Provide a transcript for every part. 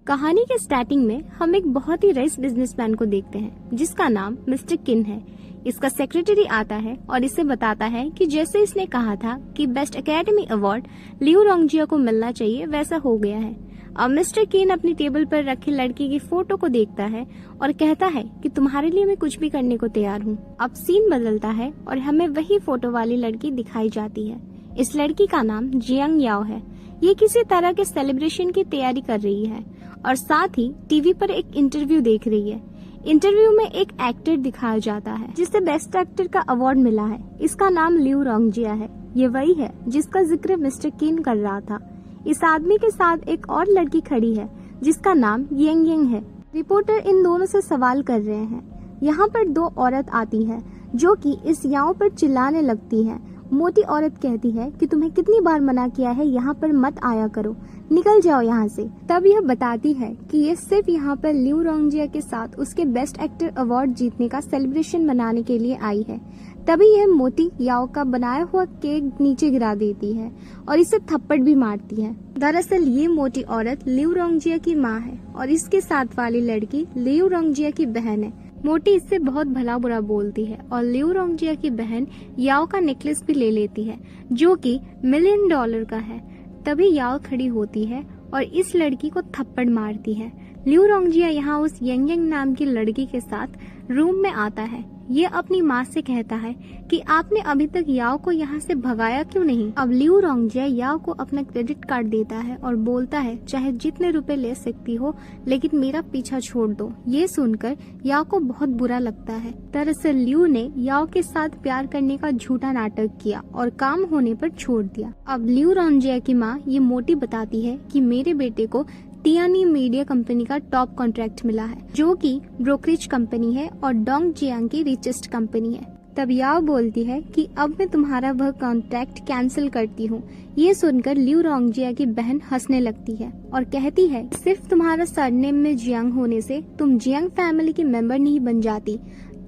कहानी के स्टार्टिंग में हम एक बहुत ही रईस बिजनेसमैन को देखते हैं जिसका नाम मिस्टर किन है। इसका सेक्रेटरी आता है और इसे बताता है कि जैसे इसने कहा था कि बेस्ट एकेडमी अवार्ड लियू रोंगजिया को मिलना चाहिए वैसा हो गया है। अब मिस्टर किन अपनी टेबल पर रखी लड़की की फोटो को देखता है और कहता है कि तुम्हारे लिए मैं कुछ भी करने को तैयार हूँ। अब सीन बदलता है और हमें वही फोटो वाली लड़की दिखाई जाती है। इस लड़की का नाम जियांग याओ है। ये किसी तरह के सेलिब्रेशन की तैयारी कर रही है और साथ ही टीवी पर एक इंटरव्यू देख रही है। इंटरव्यू में एक एक्टर दिखाया जाता है जिसे बेस्ट एक्टर का अवार्ड मिला है। इसका नाम लियू रोंगजिया है। ये वही है जिसका जिक्र मिस्टर किन कर रहा था। इस आदमी के साथ एक और लड़की खड़ी है जिसका नाम येंग येंग है। रिपोर्टर इन दोनों से सवाल कर रहे हैं। यहाँ पर दो औरत आती है जो कि इस याओ पर चिल्लाने लगती है। मोटी औरत कहती है कि तुम्हें कितनी बार मना किया है, यहाँ पर मत आया करो, निकल जाओ यहाँ से। तब यह बताती है कि ये सिर्फ यहाँ पर लियू रोंगजिया के साथ उसके बेस्ट एक्टर अवार्ड जीतने का सेलिब्रेशन मनाने के लिए आई है। तभी यह मोटी याओ का बनाया हुआ केक नीचे गिरा देती है और इसे थप्पड़ भी मारती है। दरअसल ये मोटी औरत लियू रोंगजिया की माँ है और इसके साथ वाली लड़की लियू रोंगजिया की बहन है। मोटी इससे बहुत भला बुरा बोलती है और लियू रोंगजिया की बहन याओ का नेकलेस भी ले लेती है जो कि $1 मिलियन का है। तभी याओ खड़ी होती है और इस लड़की को थप्पड़ मारती है। लियू रोंगजिया यहाँ उस येंग येंग नाम की लड़की के साथ रूम में आता है। ये अपनी माँ से कहता है कि आपने अभी तक याओ को यहाँ से भगाया क्यों नहीं। अब लियू रोंगजिया याओ को अपना क्रेडिट कार्ड देता है और बोलता है चाहे जितने रुपए ले सकती हो लेकिन मेरा पीछा छोड़ दो। ये सुनकर याओ को बहुत बुरा लगता है। दरअसल लियू ने याओ के साथ प्यार करने का झूठा नाटक किया और काम होने पर छोड़ दिया। अब लियू रोंगजिया की माँ ये मोटी बताती है कि मेरे बेटे को टियानी मीडिया कंपनी का टॉप कॉन्ट्रैक्ट मिला है जो कि ब्रोकरेज कंपनी है और डोंग जियांग की रिचेस्ट कंपनी है। तब याओ बोलती है कि अब मैं तुम्हारा वह कॉन्ट्रैक्ट कैंसिल करती हूँ। ये सुनकर लियू रोंगजिया की बहन हंसने लगती है और कहती है सिर्फ तुम्हारा सरनेम में जियांग होने से तुम जियांग फैमिली की मेंबर नहीं बन जाती।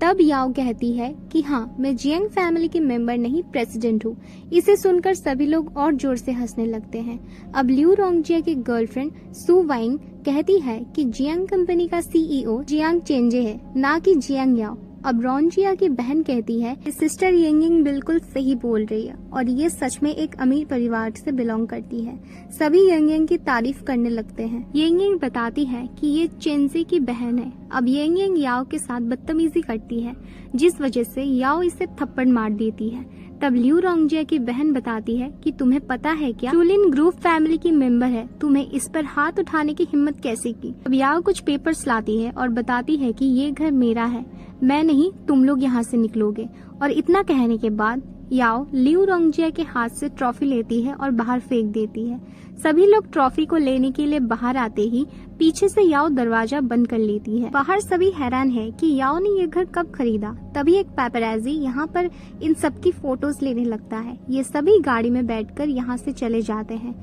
तब याओ कहती है कि हाँ, मैं जियांग फैमिली की मेंबर नहीं प्रेसिडेंट हूँ। इसे सुनकर सभी लोग और जोर से हंसने लगते हैं। अब लियू रोंगजिया की गर्लफ्रेंड सू वाइंग कहती है कि जियांग कंपनी का सीईओ जियांग चेंजे है, ना कि जियांग याओ। अब रोंगजिया की बहन कहती है कि सिस्टर येंग येंग बिल्कुल सही बोल रही है और ये सच में एक अमीर परिवार से बिलोंग करती है। सभी येंग येंग की तारीफ करने लगते हैं। येंग येंग बताती है कि ये चेंजे की बहन है। अब येंग येंग याओ के साथ बदतमीजी करती है जिस वजह से याओ इसे थप्पड़ मार देती है। तब लियू रोंगजिया की बहन बताती है कि तुम्हें पता है क्या, चुलिन ग्रुप फैमिली की मेंबर है, तुम्हें इस पर हाथ उठाने की हिम्मत कैसे की। अब याओ कुछ पेपर्स लाती है और बताती है कि ये घर मेरा है, मैं नहीं, तुम लोग यहाँ से निकलोगे। और इतना कहने के बाद याओ लियू रोंगजिया के हाथ से ट्रॉफी लेती है और बाहर फेंक देती है। सभी लोग ट्रॉफी को लेने के लिए बाहर आते ही पीछे से याओ दरवाजा बंद कर लेती है। बाहर सभी हैरान है कि याओ ने ये घर कब खरीदा। तभी एक पैपराजी यहाँ पर इन सबकी फोटोज लेने लगता है। ये सभी गाड़ी में बैठकर यहाँ से चले जाते हैं।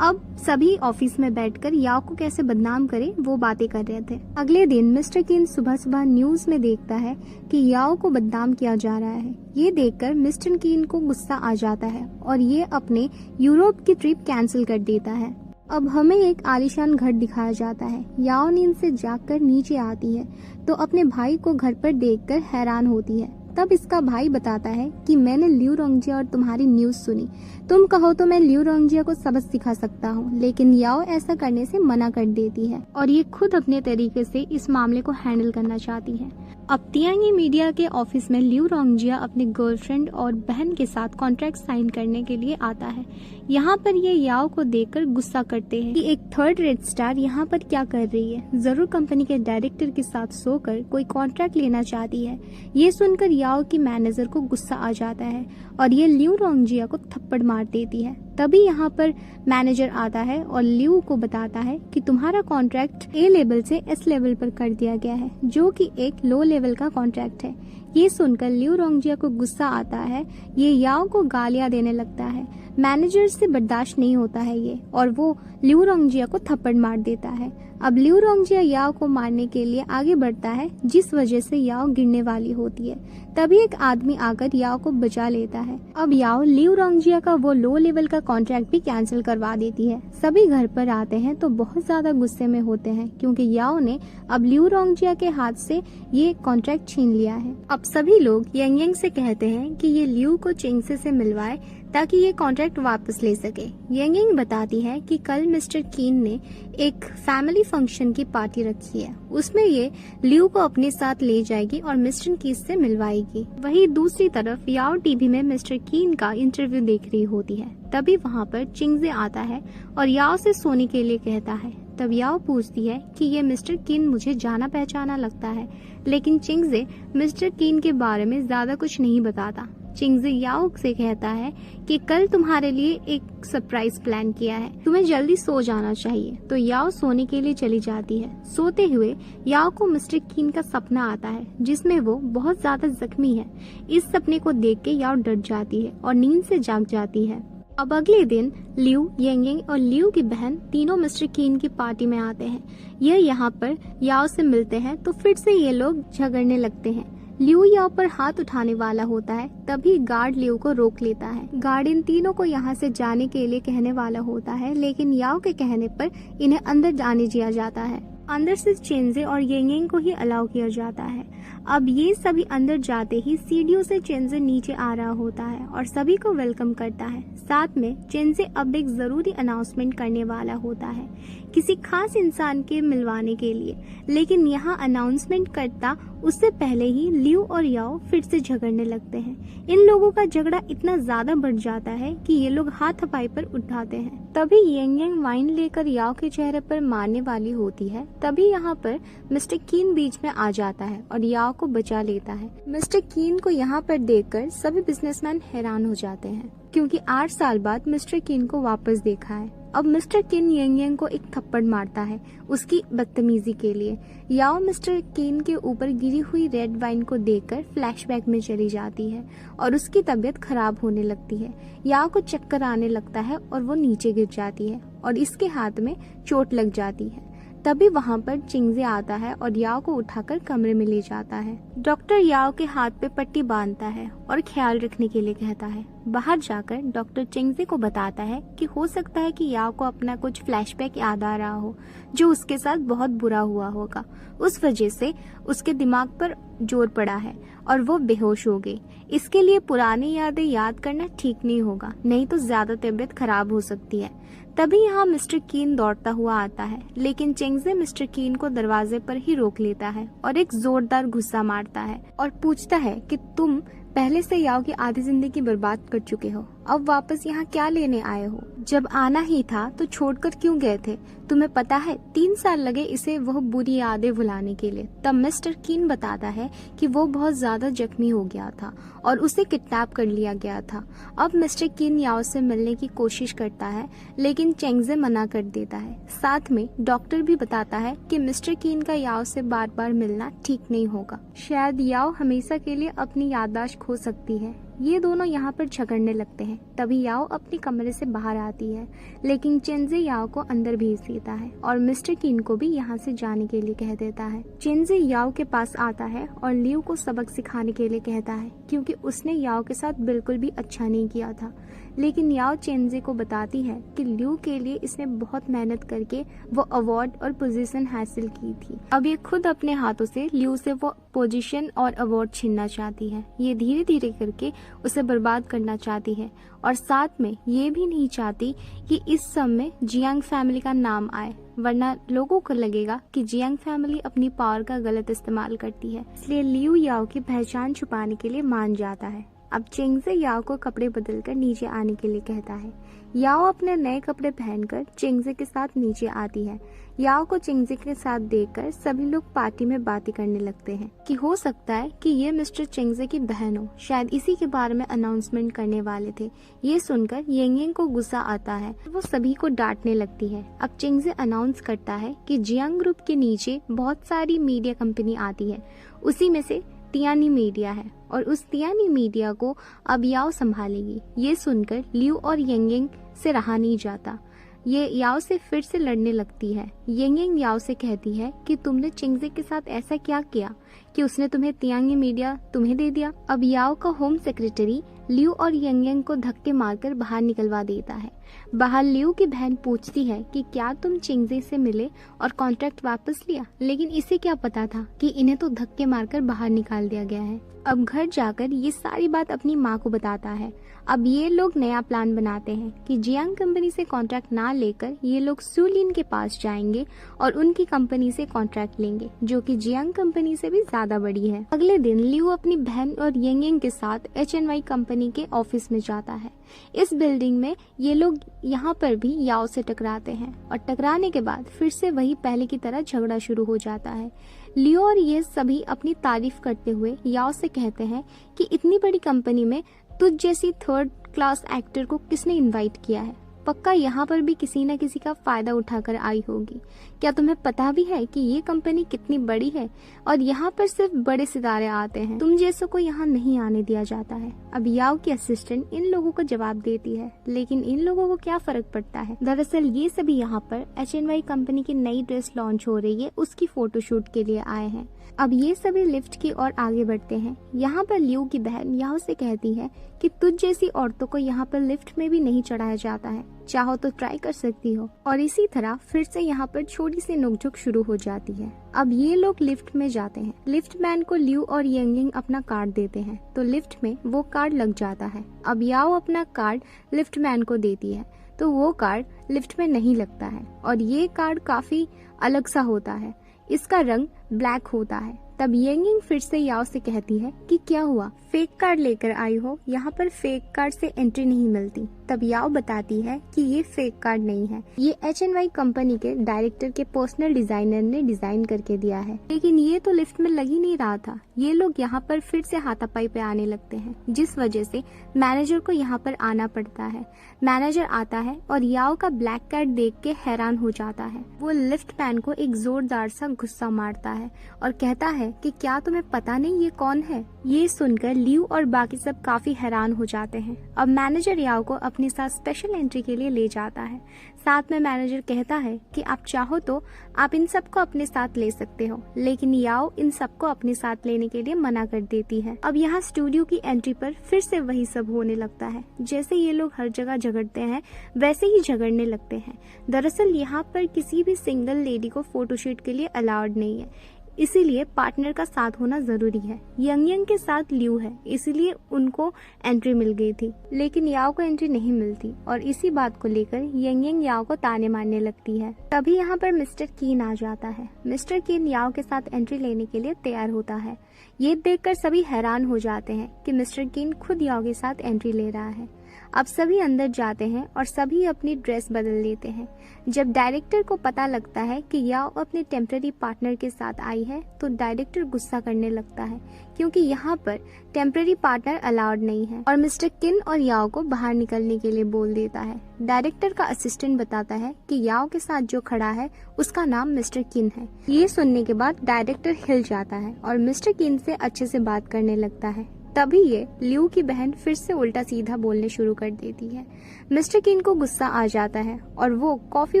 अब सभी ऑफिस में बैठकर याओ को कैसे बदनाम करे वो बातें कर रहे थे। अगले दिन मिस्टर किन सुबह सुबह न्यूज में देखता है कि याओ को बदनाम किया जा रहा है। ये देखकर मिस्टर किन को गुस्सा आ जाता है और ये अपने यूरोप की ट्रिप कैंसिल कर देता है। अब हमें एक आलीशान घर दिखाया जाता है। याओ नींद से जागकर नीचे आती है तो अपने भाई को घर पर देखकर हैरान होती है। तब इसका भाई बताता है कि मैंने लियू रोंगजिया और तुम्हारी न्यूज सुनी, तुम कहो तो मैं लियू रोंगजिया को सबक सिखा सकता हूँ। लेकिन याओ ऐसा करने से मना कर देती है और ये खुद अपने तरीके से इस मामले को हैंडल करना चाहती है। अब टियानी मीडिया के ऑफिस में लियू रोंगजिया अपने गर्लफ्रेंड और बहन के साथ कॉन्ट्रैक्ट साइन करने के लिए आता है। यहाँ पर ये याओ को देखकर गुस्सा करते हैं कि एक थर्ड रेड स्टार यहाँ पर क्या कर रही है, जरूर कंपनी के डायरेक्टर के साथ सोकर कोई कॉन्ट्रैक्ट लेना चाहती है। ये सुनकर याओ की मैनेजर को गुस्सा आ जाता है और ये लियू रोंगजिया को थप्पड़ मार देती है। तभी यहाँ पर मैनेजर आता है और लियू को बताता है कि तुम्हारा कॉन्ट्रैक्ट ए लेवल से एस लेवल पर कर दिया गया है जो कि एक लो लेवल का कॉन्ट्रैक्ट है। ये सुनकर लियू रोंगजिया को गुस्सा आता है। ये याओ को गालियां देने लगता है। मैनेजर से बर्दाश्त नहीं होता है ये और वो लियू रोंगजिया को थप्पड़ मार देता है। अब लियू रोंगजिया याओ को मारने के लिए आगे बढ़ता है जिस वजह से याओ गिरने वाली होती है। तभी एक आदमी आकर याओ को बचा लेता है। अब याओ लियू रोंगजिया का वो लो लेवल का कॉन्ट्रैक्ट भी कैंसिल करवा देती है। सभी घर पर आते हैं तो बहुत ज्यादा गुस्से में होते हैं क्योंकि याओ ने अब लियू रोंगजिया के हाथ से ये कॉन्ट्रैक्ट छीन लिया है। अब सभी लोग यांग यांग से कहते हैं कि ये लियू को चिंगसे से मिलवाए ताकि ये कॉन्ट्रैक्ट वापस ले सके। यांग यांग बताती है कि कल मिस्टर कीन ने एक फैमिली फंक्शन की पार्टी रखी है, उसमें ये लियू को अपने साथ ले जाएगी और मिस्टर कीन से मिलवाएगी। वहीं दूसरी तरफ याओ टीवी में मिस्टर कीन का इंटरव्यू देख रही होती है। तभी वहाँ पर चिंगजे आता है और याओ से सोने के लिए कहता है। तब याओ पूछती है कि ये मिस्टर कीन मुझे जाना पहचाना लगता है, लेकिन चिंगजे मिस्टर कीन के बारे में ज्यादा कुछ नहीं बताता। चिंगजे याओ से कहता है कि कल तुम्हारे लिए एक सरप्राइज प्लान किया है, तुम्हें जल्दी सो जाना चाहिए। तो याओ सोने के लिए चली जाती है। सोते हुए याओ को मिस्टर कीन का सपना आता है जिसमें वो बहुत ज्यादा जख्मी है। इस सपने को देख के याओ डर जाती है और नींद से जाग जाती है। अब अगले दिन लियू, यांग यांग और लियू की बहन तीनों मिस्टर कीन की पार्टी में आते हैं। यह यहाँ पर याओ से मिलते हैं तो फिर से ये लोग झगड़ने लगते हैं। लियू याओ पर हाथ उठाने वाला होता है, तभी गार्ड लियू को रोक लेता है। गार्ड इन तीनों को यहाँ से जाने के लिए कहने वाला होता है, लेकिन याओ के कहने पर इन्हें अंदर जाने दिया जाता है। अंदर से चिंगजे और यांग यांग को ही अलाउ किया जाता है। अब ये सभी अंदर जाते ही सीढ़ियों से चिंगजे नीचे आ रहा होता है और सभी को वेलकम करता है। साथ में चिंगजे अब एक जरूरी अनाउंसमेंट करने वाला होता है किसी खास इंसान के मिलवाने के लिए, लेकिन यहाँ अनाउंसमेंट करता उससे पहले ही लियू और याओ फिर से झगड़ने लगते हैं। इन लोगों का झगड़ा इतना ज्यादा बढ़ जाता है कि ये लोग हाथापाई पर उठाते हैं। तभी यांग यांग वाइन लेकर याओ के चेहरे पर मारने वाली होती है। तभी यहाँ पर मिस्टर कीन बीच में आ जाता है और याओ को बचा लेता है। मिस्टर कीन को यहाँ पर देखकर सभी बिजनेसमैन हैरान हो जाते हैं क्योंकि 8 साल बाद मिस्टर कीन को वापस देखा है। अब मिस्टर कीन यांग यांग को एक थप्पड़ मारता है उसकी बदतमीजी के लिए। याओ मिस्टर कीन के ऊपर गिरी हुई रेड वाइन को देखकर फ्लैशबैक में चली जाती है और उसकी तबीयत खराब होने लगती है। याओ को चक्कर आने लगता है और वो नीचे गिर जाती है और इसके हाथ में चोट लग जाती है। तभी वहाँ पर चिंगजे आता है और याओ को उठाकर कमरे में ले जाता है। डॉक्टर याओ के हाथ पे पट्टी बांधता है और ख्याल रखने के लिए कहता है। बाहर जाकर डॉक्टर चिंगजे को बताता है कि हो सकता है कि याओ को अपना कुछ फ्लैशबैक याद आ रहा हो जो उसके साथ बहुत बुरा हुआ होगा, उस वजह से उसके दिमाग पर जोर पड़ा है और वो बेहोश हो गई। इसके लिए पुरानी यादें याद करना ठीक नहीं होगा, नहीं तो ज्यादा तबीयत खराब हो सकती है। तभी यहाँ मिस्टर कीन दौड़ता हुआ आता है, लेकिन चिंगजे मिस्टर कीन को दरवाजे पर ही रोक लेता है और एक जोरदार गुस्सा मारता है और पूछता है कि तुम पहले से याओ की आधी जिंदगी बर्बाद कर चुके हो, अब वापस यहाँ क्या लेने आए हो? जब आना ही था तो छोड़कर क्यों गए थे? तुम्हें पता है 3 साल लगे इसे वह बुरी यादें भुलाने के लिए। तब मिस्टर कीन बताता है कि वो बहुत ज्यादा जख्मी हो गया था और उसे किडनैप कर लिया गया था। अब मिस्टर कीन याओ से मिलने की कोशिश करता है, लेकिन चिंगजे मना कर देता है। साथ में डॉक्टर भी बताता है कि मिस्टर कीन का याओ से बार बार मिलना ठीक नहीं होगा, शायद याओ हमेशा के लिए अपनी याददाश्त खो सकती है। ये दोनों यहाँ पर झगड़ने लगते हैं। तभी याओ अपने कमरे से बाहर आती है, लेकिन चिंगजे याओ को अंदर भेज देता है और मिस्टर कीन को भी यहाँ से जाने के लिए कह देता है। चिंगजे याओ के पास आता है और लियू को सबक सिखाने के लिए कहता है क्योंकि उसने याओ के साथ बिल्कुल भी अच्छा नहीं किया था। लेकिन याओ चिंगजे को बताती है कि लियू के लिए इसने बहुत मेहनत करके वो अवार्ड और पोजीशन हासिल की थी। अब ये खुद अपने हाथों से लियू से वो पोजीशन और अवार्ड छीनना चाहती है। ये धीरे धीरे करके उसे बर्बाद करना चाहती है और साथ में ये भी नहीं चाहती कि इस सब में जियांग फैमिली का नाम आए, वरना लोगों को लगेगा कि जियांग फैमिली अपनी पावर का गलत इस्तेमाल करती है। इसलिए लियू याओ की पहचान छुपाने के लिए मान जाता है। अब चिंगजे याओ को कपड़े बदलकर नीचे आने के लिए कहता है। याओ अपने नए कपड़े पहनकर चिंगजे के साथ नीचे आती है। याओ को चिंगजे के साथ देखकर सभी लोग पार्टी में बातें करने लगते हैं कि हो सकता है कि ये मिस्टर चिंगजे की बहन हो, शायद इसी के बारे में अनाउंसमेंट करने वाले थे। ये सुनकर यांग यांग को गुस्सा आता है, वो सभी को डांटने लगती है। अब चिंगजे अनाउंस करता है कि जियांग ग्रुप के नीचे बहुत सारी मीडिया कंपनी आती है, उसी में से तियानी मीडिया है और उस तियानी मीडिया को अब याओ संभालेगी। ये सुनकर लियू और यांग यांग से रहा नहीं जाता। ये याओ से फिर से लड़ने लगती है। यंग याओ से कहती है कि तुमने चिंगजे के साथ ऐसा क्या किया कि उसने तुम्हें तियांगी मीडिया तुम्हें दे दिया। अब याओ का होम सेक्रेटरी लियू और यंग को धक्के मारकर बाहर निकलवा देता है। बाहर लियू की बहन पूछती है कि क्या तुम चिंगजे से मिले और कॉन्ट्रैक्ट वापस लिया, लेकिन इसे क्या पता था कि इन्हें तो धक्के मारकर बाहर निकाल दिया गया है। अब घर जाकर ये सारी बात अपनी माँ को बताता है। अब ये लोग नया प्लान बनाते हैं कि जियांग कंपनी से कॉन्ट्रैक्ट ना लेकर ये लोग सुलिन के पास जाएंगे और उनकी कंपनी से कॉन्ट्रैक्ट लेंगे, जो कि जियांग कंपनी से भी ज्यादा बड़ी है। अगले दिन लियू अपनी बहन और यंग के साथ HNY कंपनी के ऑफिस में जाता है। इस बिल्डिंग में ये लोग यहाँ पर भी याओ से टकराते हैं और टकराने के बाद फिर से वही पहले की तरह झगड़ा शुरू हो जाता है। लियो और ये सभी अपनी तारीफ करते हुए याओ से कहते हैं कि इतनी बड़ी कंपनी में तुझ जैसी थर्ड क्लास एक्टर को किसने इनवाइट किया है, पक्का यहाँ पर भी किसी न किसी का फायदा उठाकर आई होगी। क्या तुम्हें पता भी है कि ये कंपनी कितनी बड़ी है और यहाँ पर सिर्फ बड़े सितारे आते हैं, तुम जैसों को यहाँ नहीं आने दिया जाता है। अब याओ की असिस्टेंट इन लोगों को जवाब देती है, लेकिन इन लोगों को क्या फर्क पड़ता है। दरअसल ये सभी यहाँ पर HNY कंपनी की नई ड्रेस लॉन्च हो रही है, उसकी फोटोशूट के लिए आए हैं। अब ये सभी लिफ्ट की ओर आगे बढ़ते हैं। यहाँ पर लियू की बहन याओ से कहती है कि तुझ जैसी औरतों को यहाँ पर लिफ्ट में भी नहीं चढ़ाया जाता है, चाहो तो ट्राई कर सकती हो। और इसी तरह फिर से यहाँ पर छोटी सी नोकझोंक शुरू हो जाती है। अब ये लोग लिफ्ट में जाते हैं। लिफ्ट मैन को लियू और यंग अपना कार्ड देते हैं, तो लिफ्ट में वो कार्ड लग जाता है। अब याओ अपना कार्ड लिफ्ट मैन को देती है, तो वो कार्ड लिफ्ट में नहीं लगता है और ये कार्ड काफी अलग सा होता है, इसका रंग ब्लैक होता है। तब यंग फिर से याओ से कहती है कि क्या हुआ, फेक कार्ड लेकर आई हो, यहाँ पर फेक कार्ड से एंट्री नहीं मिलती। तब याओ बताती है कि ये फेक कार्ड नहीं है, ये HNY कंपनी के डायरेक्टर के पर्सनल डिजाइनर ने डिजाइन करके दिया है। लेकिन ये तो लिफ्ट में लग ही नहीं रहा था। ये लोग यहाँ पर फिर से हाथापाई पे आने लगते हैं, जिस वजह से मैनेजर को यहाँ पर आना पड़ता है। मैनेजर आता है और याओ का ब्लैक कार्ड देख के हैरान हो जाता है। वो लिफ्ट मैन को एक जोरदार सा गुस्सा मारता है और कहता है कि क्या तुम्हें पता नहीं ये कौन है। ये सुनकर लियू और बाकी सब काफी हैरान हो जाते हैं। अब मैनेजर याओ को अपने साथ स्पेशल एंट्री के लिए ले जाता है। साथ में मैनेजर कहता है कि आप चाहो तो आप इन सबको अपने साथ ले सकते हो, लेकिन याओ इन सबको अपने साथ लेने के लिए मना कर देती है। अब यहाँ स्टूडियो की एंट्री पर फिर से वही सब होने लगता है। जैसे ये लोग हर जगह झगड़ते हैं वैसे ही झगड़ने लगते हैं। दरअसल यहाँ पर किसी भी सिंगल लेडी को फोटोशूट के लिए अलाउड नहीं है, इसीलिए पार्टनर का साथ होना जरूरी है। यंग के साथ लियू है, इसीलिए उनको एंट्री मिल गई थी, लेकिन याओ को एंट्री नहीं मिलती और इसी बात को लेकर यंग याओ को ताने मारने लगती है। तभी यहाँ पर मिस्टर कीन आ जाता है। मिस्टर कीन याओ के साथ एंट्री लेने के लिए तैयार होता है। ये देखकर सभी हैरान हो जाते हैं कि मिस्टर कीन खुद याओ के साथ एंट्री ले रहा है। अब सभी अंदर जाते हैं और सभी अपनी ड्रेस बदल लेते हैं। जब डायरेक्टर को पता लगता है कि याओ अपने टेम्पररी पार्टनर के साथ आई है, तो डायरेक्टर गुस्सा करने लगता है, क्योंकि यहाँ पर टेम्पररी पार्टनर अलाउड नहीं है और मिस्टर किन और याओ को बाहर निकलने के लिए बोल देता है। डायरेक्टर का असिस्टेंट बताता है कि याओ के साथ जो खड़ा है उसका नाम मिस्टर किन है। ये सुनने के बाद डायरेक्टर हिल जाता है और मिस्टर किन से अच्छे से बात करने लगता है। तभी ये लियू की बहन फिर से उल्टा सीधा बोलने शुरू कर देती है। मिस्टर किन को गुस्सा आ जाता है और वो कॉफी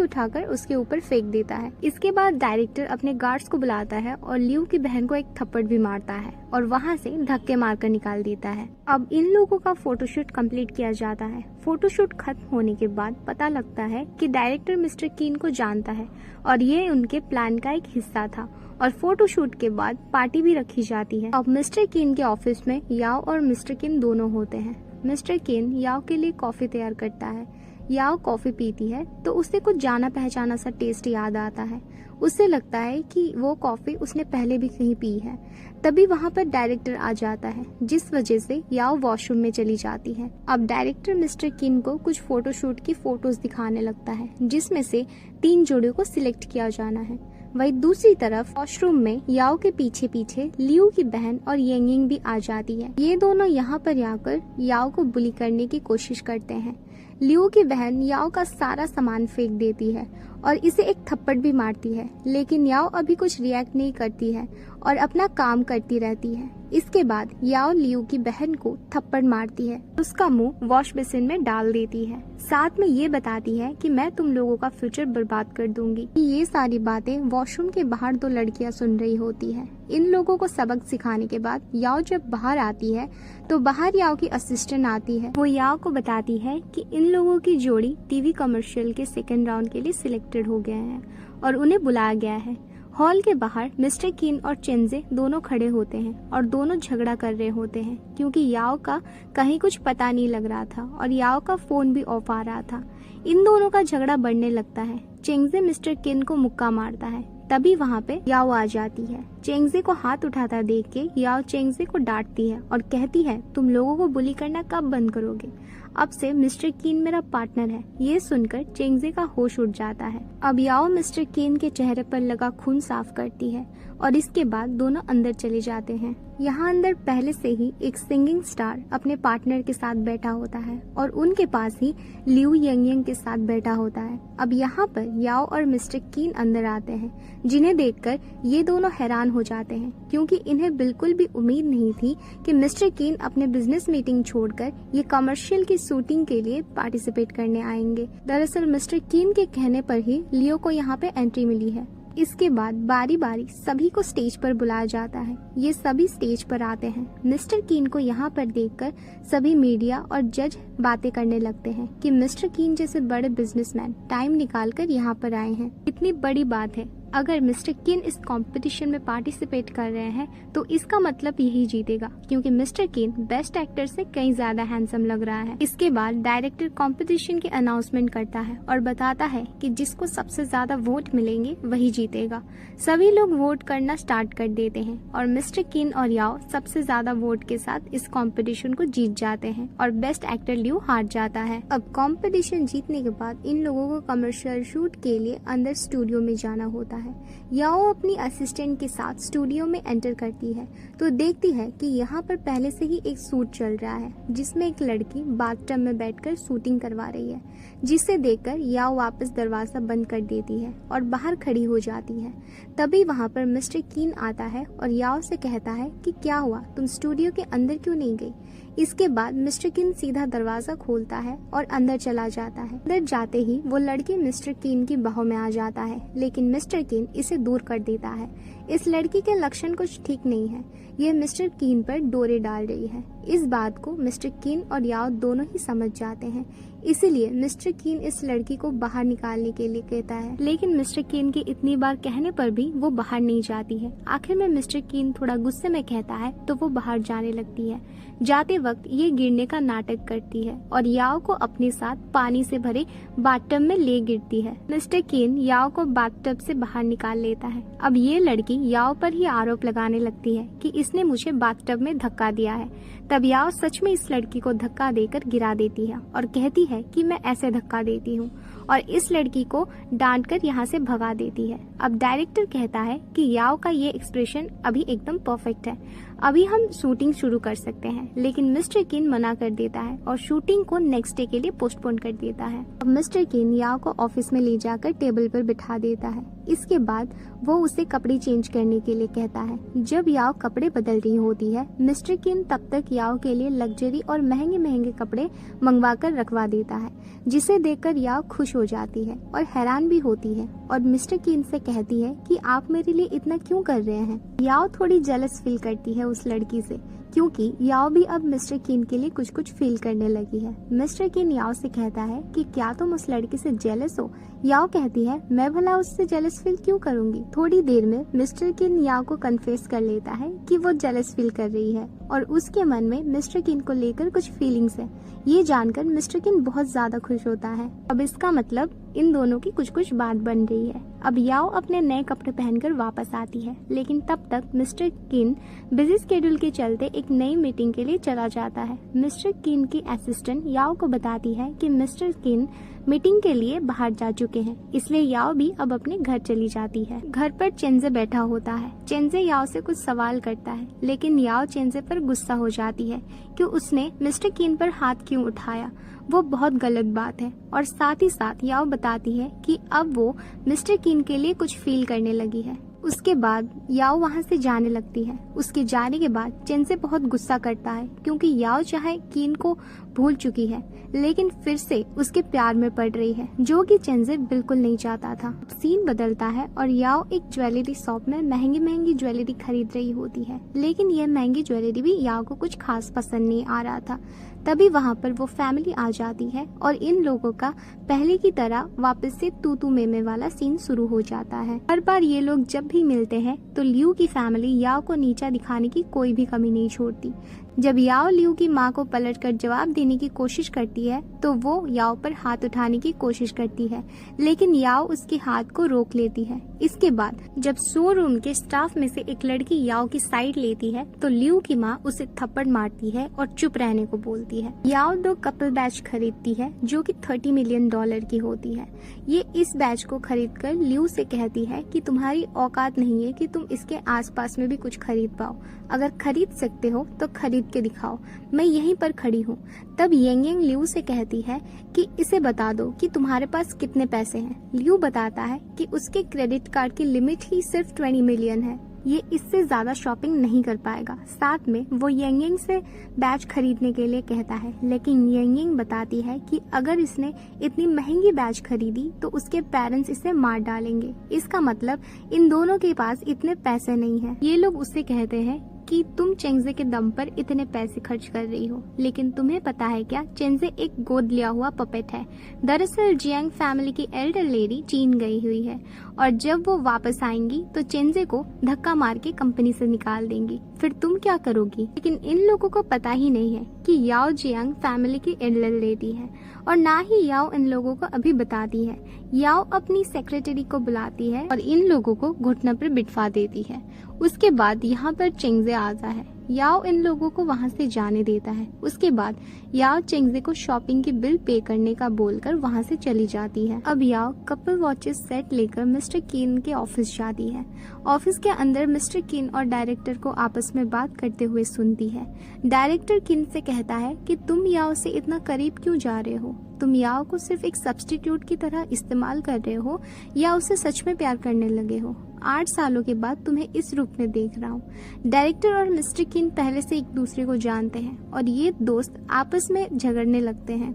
उठाकर उसके ऊपर फेंक देता है। इसके बाद डायरेक्टर अपने गार्ड्स को बुलाता है और लियू की बहन को एक थप्पड़ भी मारता है और वहाँ से धक्के मारकर निकाल देता है। अब इन लोगों का फोटोशूट कंप्लीट किया जाता है। फोटोशूट खत्म होने के बाद पता लगता है कि डायरेक्टर मिस्टर किन को जानता है और ये उनके प्लान का एक हिस्सा था और फोटोशूट के बाद पार्टी भी रखी जाती है। अब मिस्टर किन के ऑफिस में याओ और मिस्टर किन दोनों होते हैं। मिस्टर किन याओ के लिए कॉफी तैयार करता है। याओ कॉफी पीती है तो उसे कुछ जाना पहचाना सा टेस्ट याद आता है। उसे लगता है कि वो कॉफी उसने पहले भी कहीं पी है। तभी वहाँ पर डायरेक्टर आ जाता है, जिस वजह से याओ वॉशरूम में चली जाती है। अब डायरेक्टर मिस्टर किन को कुछ फोटोशूट की फोटोज दिखाने लगता है, जिसमें से 3 जोड़ियों को सिलेक्ट किया जाना है। वही दूसरी तरफ वॉशरूम में याओ के पीछे पीछे लियू की बहन और यंगिंग भी आ जाती है। ये दोनों यहाँ पर आकर याओ को बुली करने की कोशिश करते हैं। लियू की बहन याओ का सारा सामान फेंक देती है और इसे एक थप्पड़ भी मारती है, लेकिन याओ अभी कुछ रिएक्ट नहीं करती है और अपना काम करती रहती है। इसके बाद याओ लियू की बहन को थप्पड़ मारती है, उसका मुंह वॉश बेसिन में डाल देती है। साथ में ये बताती है कि मैं तुम लोगों का फ्यूचर बर्बाद कर दूंगी। ये सारी बातें वॉशरूम के बाहर दो लड़कियां सुन रही होती है। इन लोगों को सबक सिखाने के बाद याओ जब बाहर आती है तो बाहर याओ की असिस्टेंट आती है। वो याओ को बताती है कि इन लोगों की जोड़ी टीवी कमर्शियल के सेकंड राउंड के लिए सिलेक्टेड हो गए हैं और उन्हें बुलाया गया है। हॉल के बाहर मिस्टर किन और चेंजे दोनों खड़े होते हैं और दोनों झगड़ा कर रहे होते हैं क्योंकि याओ का कहीं कुछ पता नहीं लग रहा था और याओ का फोन भी ऑफ आ रहा था। इन दोनों का झगड़ा बढ़ने लगता है। चेंजे मिस्टर किन को मुक्का मारता है, तभी वहाँ पे याओ आ जाती है। चेंगजे को हाथ उठाता देख के याओ चेंगजे को डांटती है और कहती है तुम लोगों को बुली करना कब बंद करोगे, अब से मिस्टर कीन मेरा पार्टनर है। ये सुनकर चेंगजे का होश उड़ जाता है। अब याओ मिस्टर कीन के चेहरे पर लगा खून साफ करती है और इसके बाद दोनों अंदर चले जाते हैं। यहाँ अंदर पहले से ही एक सिंगिंग स्टार अपने पार्टनर के साथ बैठा होता है और उनके पास ही लियू यंग के साथ बैठा होता है। अब यहाँ पर याओ और मिस्टर कीन अंदर आते हैं, जिन्हें देखकर ये दोनों हैरान हो जाते हैं क्योंकि इन्हें बिल्कुल भी उम्मीद नहीं थी कि मिस्टर कीन अपने बिजनेस मीटिंग छोड़कर ये कमर्शियल की शूटिंग के लिए पार्टिसिपेट करने आएंगे। दरअसल मिस्टर कीन के कहने पर ही लियो को यहाँ पे एंट्री मिली है। इसके बाद बारी बारी सभी को स्टेज पर बुलाया जाता है। ये सभी स्टेज पर आते हैं। मिस्टर कीन को यहाँ पर देखकर सभी मीडिया और जज बातें करने लगते हैं कि मिस्टर कीन जैसे बड़े बिजनेसमैन टाइम निकालकर यहाँ पर आए हैं। इतनी बड़ी बात है, अगर मिस्टर किन इस कंपटीशन में पार्टिसिपेट कर रहे हैं तो इसका मतलब यही जीतेगा क्योंकि मिस्टर किन बेस्ट एक्टर से कहीं ज्यादा हैंडसम लग रहा है। इसके बाद डायरेक्टर कंपटीशन की अनाउंसमेंट करता है और बताता है कि जिसको सबसे ज्यादा वोट मिलेंगे वही जीतेगा। सभी लोग वोट करना स्टार्ट कर देते हैं और मिस्टर किन और याओ सबसे ज्यादा वोट के साथ इस कंपटीशन को जीत जाते हैं और बेस्ट एक्टर लियू हार जाता है। अब कंपटीशन जीतने के बाद इन लोगों को कमर्शियल शूट के लिए अंदर स्टूडियो में जाना होता है। याओ अपनी असिस्टेंट के साथ स्टूडियो में एंटर करती है तो देखती है कि यहाँ पर पहले से ही एक शूट चल रहा है जिसमें एक लड़की बाथटब में बैठकर शूटिंग करवा रही है, जिसे देखकर याओ वापस दरवाजा बंद कर देती है और बाहर खड़ी हो जाती है। तभी वहाँ पर मिस्टर कीन आता है और याओ से कहता है कि क्या हुआ, तुम स्टूडियो के अंदर क्यों नहीं गई। इसके बाद मिस्टर किन सीधा दरवाजा खोलता है और अंदर चला जाता है। अंदर जाते ही वो लड़की मिस्टर किन की बाहों में आ जाता है, लेकिन मिस्टर किन इसे दूर कर देता है। इस लड़की के लक्षण कुछ ठीक नहीं है, ये मिस्टर किन पर डोरे डाल रही है। इस बात को मिस्टर किन और याओ दोनों ही समझ जाते हैं, इसीलिए मिस्टर किन इस लड़की को बाहर निकालने के लिए कहता है, लेकिन मिस्टर किन के इतनी बार कहने पर भी वो बाहर नहीं जाती है। आखिर में मिस्टर किन थोड़ा गुस्से में कहता है तो वो बाहर जाने लगती है। जाते वक्त ये गिरने का नाटक करती है और याओ को अपने साथ पानी से भरे बाथटब में ले गिरती है। मिस्टर किन याओ को बाथटब से बाहर निकाल लेता है। अब ये लड़की याओ पर ही आरोप लगाने लगती है कि इसने मुझे बाथटब में धक्का दिया है। तब याओ सच में इस लड़की को धक्का देकर गिरा देती है और कहती है कि मैं ऐसे धक्का देती हूँ और इस लड़की को डांटकर यहाँ से भगा देती है। अब डायरेक्टर कहता है कि याओ का ये एक्सप्रेशन अभी एकदम परफेक्ट है, अभी हम शूटिंग शुरू कर सकते हैं, लेकिन मिस्टर किन मना कर देता है और शूटिंग को नेक्स्ट डे के लिए पोस्टपोन कर देता है। अब मिस्टर किन याओ को ऑफिस में ले जाकर टेबल पर बिठा देता है। इसके बाद वो उसे कपड़े चेंज करने के लिए कहता है। जब याओ कपड़े बदल रही होती है, मिस्टर किन तब तक याओ के लिए लग्जरी और महंगे महंगे कपड़े मंगवा कर रखवा देता है, जिसे देखकर याओ खुश हो जाती है और हैरान भी होती है और मिस्टर किन से कहती है कि आप मेरे लिए इतना क्यों कर रहे हैं। याओ थोड़ी जेलस फील करती है उस लड़की से, क्योंकि याओ भी अब मिस्टर किन के लिए कुछ कुछ फील करने लगी है। मिस्टर किन याओ से कहता है कि क्या तुम उस लड़की से जेलस हो। याओ कहती है मैं भला उससे जेलस फील क्यों करूंगी। थोड़ी देर में मिस्टर किन याओ को कन्फेस कर लेता है कि वो जेलस फील कर रही है और उसके मन में मिस्टर किन को लेकर कुछ फीलिंग्स है। ये जानकर मिस्टर किन बहुत ज्यादा खुश होता है। अब इसका मतलब इन दोनों की कुछ कुछ बात बन रही है। अब याओ अपने नए कपड़े पहनकर वापस आती है, लेकिन तब तक मिस्टर किन बिजी स्केड्यूल के चलते एक नई मीटिंग के लिए चला जाता है। मिस्टर किन की असिस्टेंट याओ को बताती है कि मिस्टर किन मीटिंग के लिए बाहर जा चुके हैं, इसलिए याओ भी अब अपने घर चली जाती है। घर पर चेंजे बैठा होता है। चेंजे याओ से कुछ सवाल करता है, लेकिन याओ चेंजे पर गुस्सा हो जाती है कि उसने मिस्टर किन पर हाथ क्यों उठाया, वो बहुत गलत बात है। और साथ ही साथ याओ बताती है कि अब वो मिस्टर किन के लिए कुछ फील करने लगी है। उसके बाद याओ वहाँ से जाने लगती है। उसके जाने के बाद चेंजे बहुत गुस्सा करता है, क्योंकि याओ चाहे किन को भूल चुकी है, लेकिन फिर से उसके प्यार में पड़ रही है, जो कि चेंजे बिल्कुल नहीं चाहता था। सीन बदलता है और याओ एक ज्वेलरी शॉप में महंगी महंगी ज्वेलरी खरीद रही होती है, लेकिन यह महंगी ज्वेलरी भी याओ को कुछ खास पसंद नहीं आ रहा था। तभी वहाँ पर वो फैमिली आ जाती है और इन लोगों का पहले की तरह वापस से तू तू मेमे वाला सीन शुरू हो जाता है। हर बार ये लोग जब भी मिलते हैं तो लियू की फैमिली याओ को नीचा दिखाने की कोई भी कमी नहीं छोड़ती। जब याओ लियू की माँ को पलटकर जवाब देने की कोशिश करती है तो वो याओ पर हाथ उठाने की कोशिश करती है, लेकिन याओ उसके हाथ को रोक लेती है। इसके बाद जब शोरूम के स्टाफ में से एक लड़की याओ की साइड लेती है तो लियू की माँ उसे थप्पड़ मारती है और चुप रहने को बोलती है। याओ 2 कपल बैच खरीदती है जो कि $30 मिलियन की होती है। ये इस बैच को खरीदकर लियू से कहती है कि तुम्हारी औकात नहीं है कि तुम इसके आसपास में भी कुछ खरीद पाओ। अगर खरीद सकते हो तो खरीद के दिखाओ, मैं यहीं पर खड़ी हूँ। तब येंग येंग लियू से कहती है कि इसे बता दो कि तुम्हारे पास कितने पैसे हैं। लियू बताता है कि उसके क्रेडिट कार्ड की लिमिट ही सिर्फ 20 मिलियन है, ये इससे ज्यादा शॉपिंग नहीं कर पाएगा। साथ में वो येंग येंग से बैच खरीदने के लिए कहता है, लेकिन येंग येंग बताती है कि अगर इसने इतनी महंगी बैच खरीदी तो उसके पेरेंट्स इसे मार डालेंगे। इसका मतलब इन दोनों के पास इतने पैसे नहीं है। ये लोग उससे कहते हैं कि तुम चेंजे के दम पर इतने पैसे खर्च कर रही हो, लेकिन तुम्हें पता है क्या, चेंजे एक गोद लिया हुआ पपेट है। दरअसल जियांग फैमिली की एल्डर लेडी चीन गई हुई है और जब वो वापस आएंगी तो चेंजे को धक्का मार के कंपनी से निकाल देंगी। फिर तुम क्या करोगी? लेकिन इन लोगों को पता ही नहीं है कि याओ जियांग फैमिली की एल्डर लेडी है और ना ही याओ इन लोगों को अभी बताती है। याओ अपनी सेक्रेटरी को बुलाती है और इन लोगों को घुटने पर बिठवा देती है। उसके बाद यहाँ पर चेंजे आता है। याओ इन लोगों को वहाँ से जाने देता है। उसके बाद याओ चेंजे को शॉपिंग की बिल पे करने का बोलकर वहाँ से चली जाती है। अब याओ कपल वॉचेस सेट लेकर मिस्टर किन के ऑफिस जाती है। ऑफिस के अंदर मिस्टर किन और डायरेक्टर को आपस में बात करते हुए सुनती है। डायरेक्टर किन से कहता है कि तुम याओ से इतना करीब क्यों जा रहे हो? तुम याओ को सिर्फ एक सब्स्टिट्यूट की तरह इस्तेमाल कर रहे हो या उसे सच में प्यार करने लगे हो? 8 सालों के बाद तुम्हें इस रूप में देख रहा हूँ। डायरेक्टर और मिस्टर किन पहले से एक दूसरे को जानते हैं और ये दोस्त आपस में झगड़ने लगते हैं।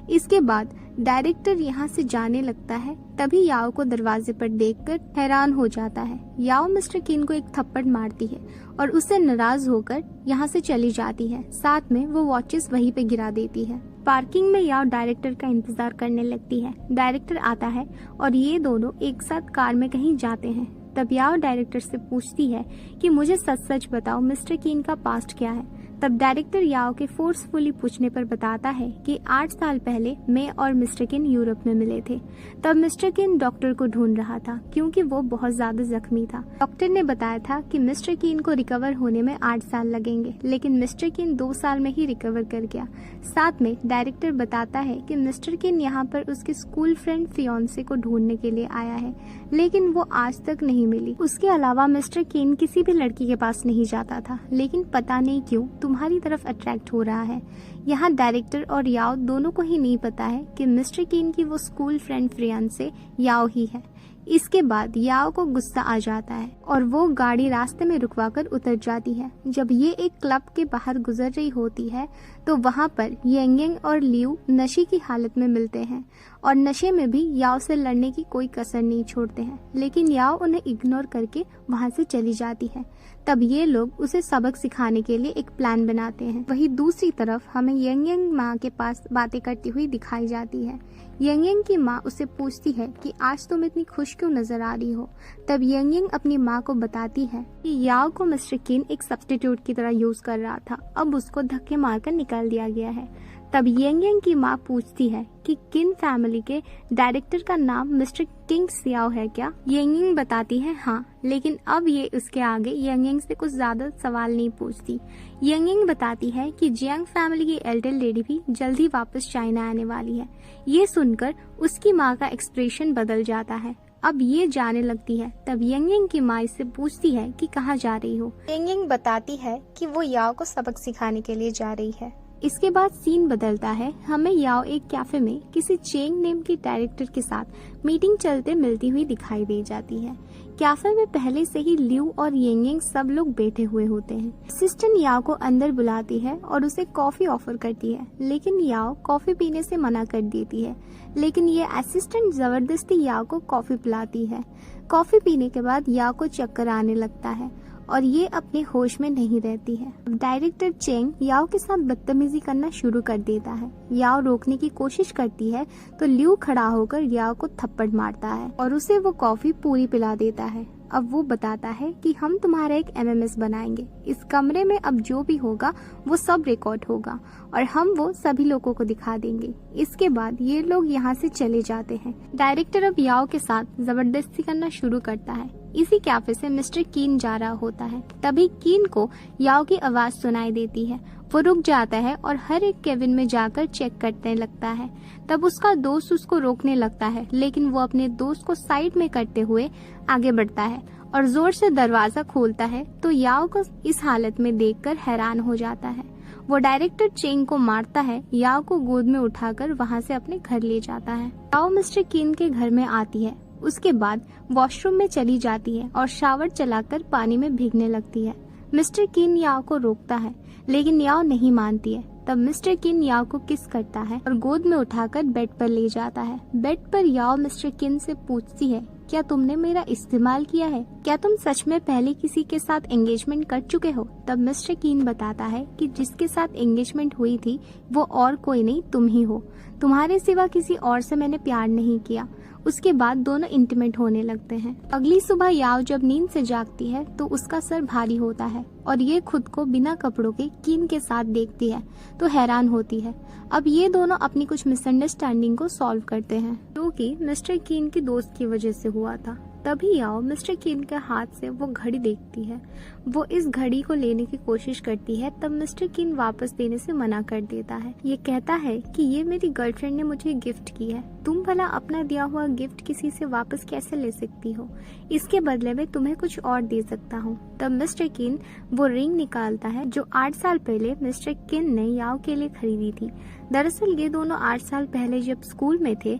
इसके बाद डायरेक्टर यहाँ से जाने लगता है। तभी याओ को दरवाजे पर देखकर हैरान हो जाता है। याओ मिस्टर किन को एक थप्पड़ मारती है और उससे नाराज होकर यहाँ से चली जाती है। साथ में वो वॉचेस वहीं पे गिरा देती है। पार्किंग में याओ डायरेक्टर का इंतजार करने लगती है। डायरेक्टर आता है और ये दोनों एक साथ कार में कहीं जाते हैं। तब याओ डायरेक्टर से पूछती है कि मुझे सच सच बताओ मिस्टर किन का पास्ट क्या है। तब डायरेक्टर याओ के फोर्सफुली पूछने पर बताता है कि 8 साल पहले मैं और मिस्टर किन यूरोप में मिले थे। तब मिस्टर किन डॉक्टर को ढूंढ रहा था क्योंकि वो बहुत ज्यादा जख्मी था। डॉक्टर ने बताया था कि मिस्टर किन को रिकवर होने में 8 साल लगेंगे, लेकिन मिस्टर किन 2 साल में ही रिकवर कर गया। साथ में डायरेक्टर बताता है कि मिस्टर किन यहाँ पर उसके स्कूल फ्रेंड फियोन्से को ढूंढने के लिए आया है, लेकिन वो आज तक नहीं मिली। उसके अलावा मिस्टर किन किसी भी लड़की के पास नहीं जाता था, लेकिन पता नहीं क्यों तुम्हारी तरफ अट्रैक्ट हो रहा है। यहाँ डायरेक्टर और याओ दोनों को ही नहीं पता है कि मिस्टर किन की वो स्कूल फ्रेंड फियोन्से याओ ही है। इसके बाद याओ को गुस्सा आ जाता है और वो गाड़ी रास्ते में रुकवाकर उतर जाती है। जब ये एक क्लब के बाहर गुजर रही होती है तो वहाँ पर येंग येंग और लियू नशे की हालत में मिलते हैं और नशे में भी याओ से लड़ने की कोई कसर नहीं छोड़ते हैं, लेकिन याओ उन्हें इग्नोर करके वहाँ से चली जाती है। तब ये लोग उसे सबक सिखाने के लिए एक प्लान बनाते हैं। वहीं दूसरी तरफ हमें येंग येंग माँ के पास बातें करती हुई दिखाई जाती है। येंग येंग की माँ उससे पूछती है कि आज तुम इतनी खुश क्यों नजर आ रही हो। तब येंग येंग अपनी माँ को बताती है कि याओ को मिस्टर किन एक सब्स्टिट्यूट की तरह यूज कर रहा था, अब उसको धक्के मारकर निकाल दिया गया है। तब यंग यंग की माँ पूछती है कि किन फैमिली के डायरेक्टर का नाम मिस्टर किंग सियाओ है क्या? यंग यंग बताती है हाँ, लेकिन अब ये उसके आगे यंग यंग से कुछ ज्यादा सवाल नहीं पूछती। यंग यंग बताती है कि जियांग फैमिली की एल्डर लेडी भी जल्द ही वापस चाइना आने वाली है। ये सुनकर उसकी माँ का एक्सप्रेशन बदल जाता है। अब ये जाने लगती है। तब यंग यंग की माँ इससे पूछती है कि कहाँ जा रही हो? यंग यंग बताती है कि वो याओ को सबक सिखाने के लिए जा रही है। इसके बाद सीन बदलता है। हमें याओ एक कैफे में किसी चेंग नेम की डायरेक्टर के साथ मीटिंग चलते मिलती हुई दिखाई दे जाती है। कैफे में पहले से ही लियू और यंग यंग सब लोग बैठे हुए होते हैं। असिस्टेंट याओ को अंदर बुलाती है और उसे कॉफी ऑफर करती है, लेकिन याओ कॉफी पीने से मना कर देती है। लेकिन ये असिस्टेंट जबरदस्ती याओ को कॉफी पिलाती है। कॉफी पीने के बाद याओ को चक्कर आने लगता है और ये अपने होश में नहीं रहती है। डायरेक्टर चेंग याओ के साथ बदतमीजी करना शुरू कर देता है। याओ रोकने की कोशिश करती है तो लियू खड़ा होकर याओ को थप्पड़ मारता है और उसे वो कॉफी पूरी पिला देता है। अब वो बताता है कि हम तुम्हारा एक एमएमएस बनाएंगे। इस कमरे में अब जो भी होगा वो सब रिकॉर्ड होगा और हम वो सभी लोगों को दिखा देंगे। इसके बाद ये लोग यहाँ से चले जाते हैं। डायरेक्टर अब याओ के साथ जबरदस्ती करना शुरू करता है। इसी कैफे से मिस्टर कीन जा रहा होता है। तभी कीन को याओ की आवाज सुनाई देती है। वो रुक जाता है और हर एक केबिन में जाकर चेक करने लगता है। तब उसका दोस्त उसको रोकने लगता है, लेकिन वो अपने दोस्त को साइड में करते हुए आगे बढ़ता है और जोर से दरवाजा खोलता है। तो याओ को इस हालत में देखकर हैरान हो जाता है। वो डायरेक्टर चेंग को मारता है। याओ को गोद में उठाकर वहाँ से अपने घर ले जाता है। याओ मिस्टर कीन के घर में आती है। उसके बाद वॉशरूम में चली जाती है और शावर चलाकर पानी में भीगने लगती है। मिस्टर कीन याओ को रोकता है, लेकिन याओ नहीं मानती है। तब मिस्टर किन याओ को किस करता है और गोद में उठाकर बेड पर ले जाता है। बेड पर याओ मिस्टर किन से पूछती है, क्या तुमने मेरा इस्तेमाल किया है? क्या तुम सच में पहले किसी के साथ एंगेजमेंट कर चुके हो? तब मिस्टर कीन बताता है कि जिसके साथ एंगेजमेंट हुई थी वो और कोई नहीं, तुम ही हो। तुम्हारे सिवा किसी और से मैंने प्यार नहीं किया। उसके बाद दोनों इंटीमेट होने लगते हैं। अगली सुबह याओ जब नींद से जागती है तो उसका सर भारी होता है और ये खुद को बिना कपड़ों के कीन के साथ देखती है तो हैरान होती है। अब ये दोनों अपनी कुछ मिसअंडरस्टैंडिंग को सॉल्व करते हैं, जो कि मिस्टर कीन की दोस्त की वजह से हुआ था। तभी याओ मिस्टर कीन के हाथ से वो घड़ी देखती है। वो इस घड़ी को लेने की कोशिश करती है, तब मिस्टर कीन वापस देने से मना कर देता है। ये कहता है कि ये मेरी गर्लफ्रेंड ने मुझे गिफ्ट की है, तुम भला अपना दिया हुआ गिफ्ट किसी से वापस कैसे ले सकती हो? इसके बदले में तुम्हें कुछ और दे सकता हूँ। तब मिस्टर कीन वो रिंग निकालता है जो 8 साल पहले मिस्टर किन ने याओ के लिए खरीदी थी। दरअसल ये दोनों 8 साल पहले जब स्कूल में थे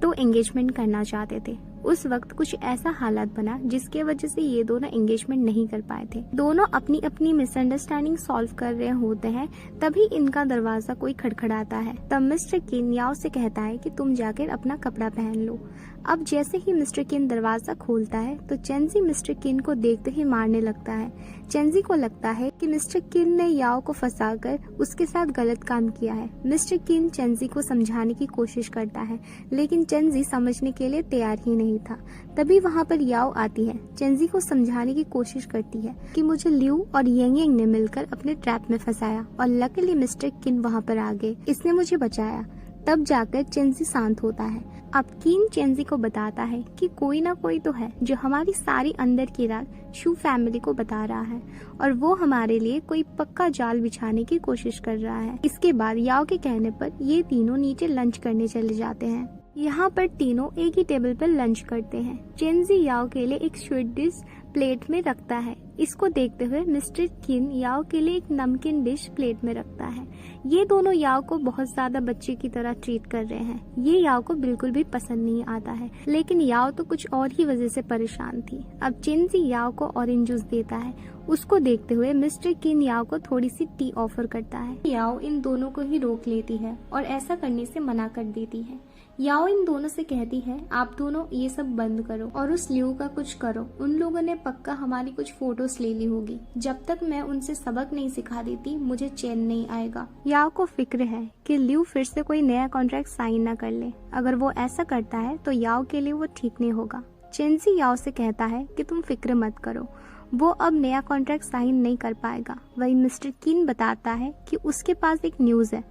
तो एंगेजमेंट करना चाहते थे। उस वक्त कुछ ऐसा हालात बना जिसके वजह से ये दोनों एंगेजमेंट नहीं कर पाए थे। दोनों अपनी अपनी मिसअंडरस्टैंडिंग सॉल्व कर रहे होते हैं, तभी इनका दरवाजा कोई खड़खड़ाता है। तब मिस्टर किन याओ से कहता है कि तुम जाकर अपना कपड़ा पहन लो। अब जैसे ही मिस्टर किन दरवाजा खोलता है तो चेंजी मिस्टर किन को देखते ही मारने लगता है। चेंजी को लगता है कि मिस्टर किन ने याओ को फंसाकर उसके साथ गलत काम किया है। मिस्टर किन चेंजी को समझाने की कोशिश करता है, लेकिन चेंजी समझने के लिए तैयार ही नहीं था। तभी वहाँ पर याओ आती है। चेंजी को समझाने की कोशिश करती है कि मुझे लियू और यंग यंग ने मिलकर अपने ट्रैप में फंसाया और लकीली मिस्टर किन वहाँ पर आ गए, इसने मुझे बचाया। तब जाकर चेंजी शांत होता है। अब किन चेंजी को बताता है कि कोई ना कोई तो है जो हमारी सारी अंदर की राज शू फैमिली को बता रहा है और वो हमारे लिए कोई पक्का जाल बिछाने की कोशिश कर रहा है। इसके बाद याओ के कहने पर ये तीनों नीचे लंच करने चले जाते हैं। यहाँ पर तीनों एक ही टेबल पर लंच करते हैं। चेंजी याओ के लिए एक स्वीट डिश प्लेट में रखता है। इसको देखते हुए मिस्टर किन याओ के लिए एक नमकीन डिश प्लेट में रखता है। ये दोनों याओ को बहुत ज्यादा बच्चे की तरह ट्रीट कर रहे हैं। ये याओ को बिल्कुल भी पसंद नहीं आता है, लेकिन याओ तो कुछ और ही वजह से परेशान थी। अब चेंजी याओ को ऑरेंज जूस देता है। उसको देखते हुए मिस्टर किन याओ को थोड़ी सी टी ऑफर करता है। याओ इन दोनों को ही रोक लेती है और ऐसा करने से मना कर देती है। याओ इन दोनों से कहती है, आप दोनों ये सब बंद करो और उस लियू का कुछ करो। उन लोगों ने पक्का हमारी कुछ फोटोज ले ली होगी। जब तक मैं उनसे सबक नहीं सिखा देती मुझे चैन नहीं आएगा। याओ को फिक्र है कि लियू फिर से कोई नया कॉन्ट्रैक्ट साइन न कर ले। अगर वो ऐसा करता है तो याओ के लिए वो ठीक नहीं होगा। चेंजी याओ से कहता है कि तुम फिक्र मत करो, वो अब नया कॉन्ट्रैक्ट साइन नहीं कर पाएगा। वही मिस्टर किन बताता है कि उसके पास एक न्यूज है।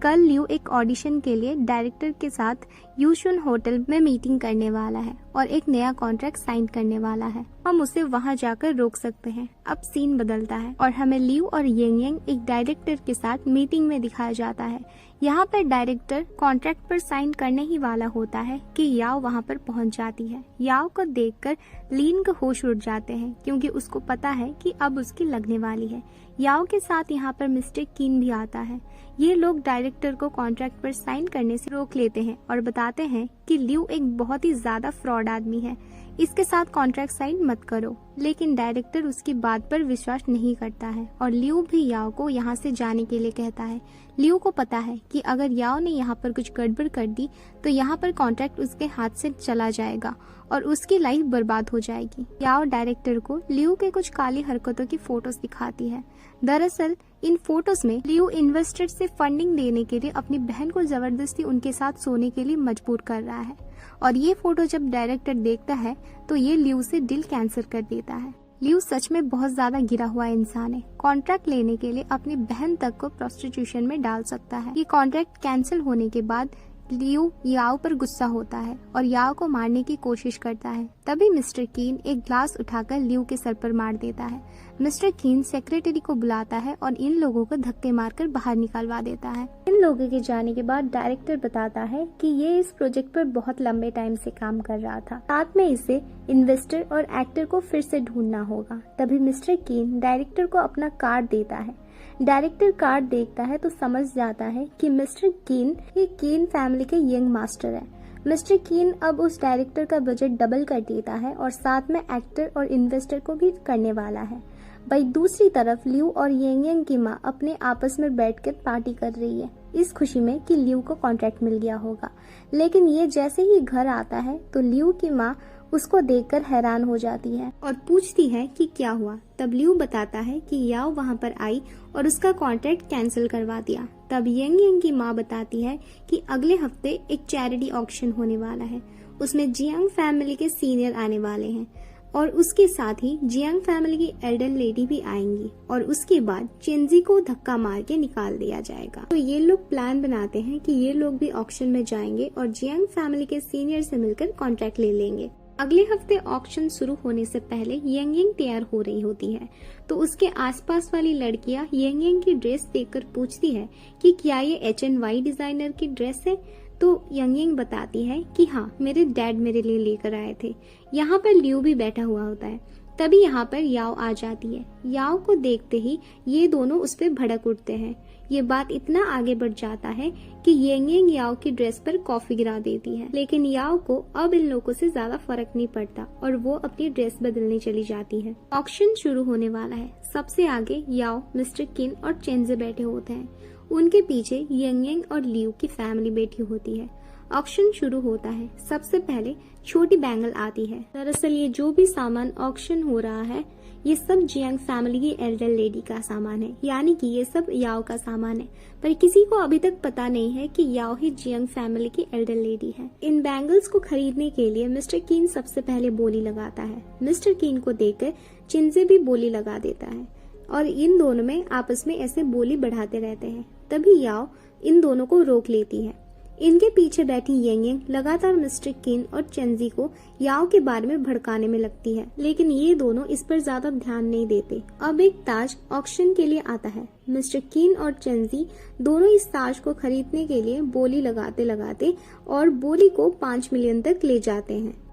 कल लियो एक ऑडिशन के लिए डायरेक्टर के साथ यूशुन होटल में मीटिंग करने वाला है और एक नया कॉन्ट्रैक्ट साइन करने वाला है। हम उसे वहां जाकर रोक सकते हैं। अब सीन बदलता है और हमें लियो और येंग येंग एक डायरेक्टर के साथ मीटिंग में दिखाया जाता है। यहाँ पर डायरेक्टर कॉन्ट्रैक्ट पर साइन करने ही वाला होता है कि याओ वहाँ पर पहुँच जाती है। याओ को देखकर लीन के होश उड़ जाते हैं क्योंकि उसको पता है कि अब उसकी लगने वाली है। याओ के साथ यहाँ पर मिस्टर किन भी आता है। ये लोग डायरेक्टर को कॉन्ट्रैक्ट पर साइन करने से रोक लेते हैं और बताते हैं कि लियो एक बहुत ही ज्यादा फ्रॉड आदमी है, इसके साथ कॉन्ट्रैक्ट साइन मत करो। लेकिन डायरेक्टर उसकी बात पर विश्वास नहीं करता है और लियो भी याओ को यहाँ से जाने के लिए कहता है। लियो को पता है कि अगर याओ ने यहाँ पर कुछ गड़बड़ कर दी तो यहाँ पर कॉन्ट्रैक्ट उसके हाथ से चला जाएगा और उसकी लाइफ बर्बाद हो जाएगी। याओ डायरेक्टर को लियो के कुछ काली हरकतों की फोटोज दिखाती है। दरअसल इन फोटोज में लियो इन्वेस्टर से फंडिंग देने के लिए अपनी बहन को जबरदस्ती उनके साथ सोने के लिए मजबूर कर रहा है और ये फोटो जब डायरेक्टर देखता है तो ये लियो से दिल कैंसिल कर देता है। लियो सच में बहुत ज्यादा गिरा हुआ इंसान है। कॉन्ट्रैक्ट लेने के लिए अपनी बहन तक को प्रोस्टिट्यूशन में डाल सकता है। ये कॉन्ट्रैक्ट कैंसिल होने के बाद लियो याओ पर गुस्सा होता है और याओ को मारने की कोशिश करता है। तभी मिस्टर कीन एक ग्लास उठाकर लियो के सर पर मार देता है। मिस्टर कीन सेक्रेटरी को बुलाता है और इन लोगों को धक्के मारकर बाहर निकलवा देता है। इन लोगों के जाने के बाद डायरेक्टर बताता है कि ये इस प्रोजेक्ट पर बहुत लंबे टाइम से काम कर रहा था, साथ में इसे इन्वेस्टर और एक्टर को फिर से ढूंढना होगा। तभी मिस्टर कीन डायरेक्टर को अपना कार्ड देता है। डायरेक्टर कार्ड देखता है तो समझ जाता है कि मिस्टर कीन ये कीन फैमिली के यंग मास्टर है। मिस्टर कीन अब उस डायरेक्टर का बजट डबल कर देता है और साथ में एक्टर और इन्वेस्टर को भी करने वाला है। वही दूसरी तरफ लियो और येंग येंग की माँ अपने आपस में बैठकर पार्टी कर रही है इस खुशी में कि लियो को कॉन्ट्रैक्ट मिल गया होगा। लेकिन ये जैसे ही घर आता है तो लियो की माँ उसको देखकर हैरान हो जाती है और पूछती है कि क्या हुआ। तब लियो बताता है कि याओ वहाँ पर आई और उसका कॉन्ट्रैक्ट कैंसिल करवा दिया। तब येंग येंग की माँ बताती है कि अगले हफ्ते एक चैरिटी ऑक्शन होने वाला है, उसमें जियांग फैमिली के सीनियर आने वाले हैं और उसके साथ ही जियांग फैमिली की एल्डर लेडी भी आएंगी और उसके बाद चेंजी को धक्का मार के निकाल दिया जाएगा। तो ये लोग प्लान बनाते हैं कि ये लोग भी ऑक्शन में जाएंगे और जियांग फैमिली के सीनियर से मिलकर कॉन्ट्रैक्ट ले लेंगे। अगले हफ्ते ऑक्शन शुरू होने से पहले येंग येंग तैयार हो रही होती है तो उसके आसपास वाली लड़कियां येंग येंग की ड्रेस देखकर पूछती है कि क्या ये HNY डिजाइनर की ड्रेस है। तो येंग येंग बताती है कि हाँ, मेरे डैड मेरे लिए लेकर आए थे। यहाँ पर लियो भी बैठा हुआ होता है। तभी यहाँ पर याओ आ जाती है। याओ को देखते ही ये दोनों उस पर भड़क उठते हैं। ये बात इतना आगे बढ़ जाता है कि येंग येंग याओ की ड्रेस पर कॉफी गिरा देती है। लेकिन याओ को अब इन लोगों से ज्यादा फर्क नहीं पड़ता और वो अपनी ड्रेस बदलने चली जाती है। ऑक्शन शुरू होने वाला है। सबसे आगे याओ, मिस्टर किन और चेंजे बैठे होते हैं। उनके पीछे येंग येंग और लियो की फैमिली बैठी होती है। ऑक्शन शुरू होता है। सबसे पहले छोटी बैंगल आती है। दरअसल ये जो भी सामान ऑक्शन हो रहा है ये सब जियांग फैमिली की एल्डर लेडी का सामान है, यानी कि ये सब याओ का सामान है। पर किसी को अभी तक पता नहीं है कि याओ ही जियांग फैमिली की एल्डर लेडी है। इन बैंगल्स को खरीदने के लिए मिस्टर कीन सबसे पहले बोली लगाता है। मिस्टर कीन को देखकर चिंजे भी बोली लगा देता है और इन दोनों में आपस में ऐसे बोली बढ़ाते रहते हैं। तभी याओ इन दोनों को रोक लेती है। इनके पीछे बैठी येंग येंग लगातार मिस्टर किन और चेंजी को याओ के बारे में भड़काने में लगती है, लेकिन ये दोनों इस पर ज्यादा ध्यान नहीं देते। अब एक ताज ऑक्शन के लिए आता है। मिस्टर किन और चेंजी दोनों इस ताज को खरीदने के लिए बोली लगाते लगाते और बोली को 5 मिलियन तक ले जाते हैं।